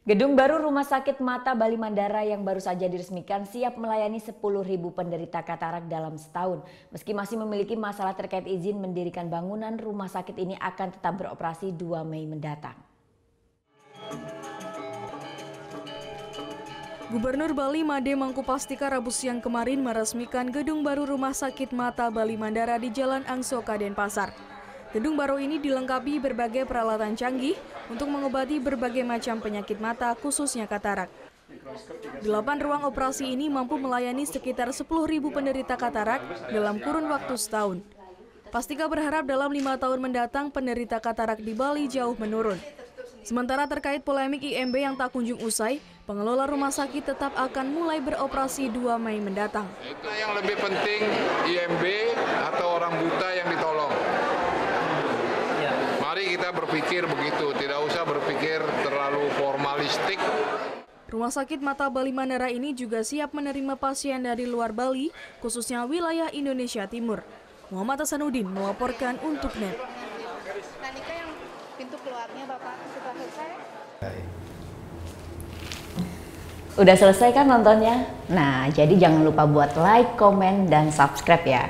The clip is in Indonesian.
Gedung baru Rumah Sakit Mata Bali Mandara yang baru saja diresmikan siap melayani 10.000 penderita katarak dalam setahun. Meski masih memiliki masalah terkait izin mendirikan bangunan, rumah sakit ini akan tetap beroperasi 2 Mei mendatang. Gubernur Bali Made Mangkupastika Rabu siang kemarin meresmikan gedung baru Rumah Sakit Mata Bali Mandara di Jalan Angsoka, Denpasar. Gedung baru ini dilengkapi berbagai peralatan canggih untuk mengobati berbagai macam penyakit mata, khususnya katarak. 8 ruang operasi ini mampu melayani sekitar 10.000 penderita katarak dalam kurun waktu setahun. Pastika berharap dalam 5 tahun mendatang penderita katarak di Bali jauh menurun. Sementara terkait polemik IMB yang tak kunjung usai, pengelola rumah sakit tetap akan mulai beroperasi 2 Mei mendatang. Yang lebih penting IMB atau orang buta yang ditolong. Mari kita berpikir begitu, tidak usah berpikir terlalu formalistik. Rumah Sakit Mata Bali Mandara ini juga siap menerima pasien dari luar Bali, khususnya wilayah Indonesia Timur. Muhammad Hasanuddin melaporkan untuk NET. Nanika yang pintu keluarnya Bapak sudah selesai? Udah selesai kan nontonnya? Nah, jadi jangan lupa buat like, komen, dan subscribe ya.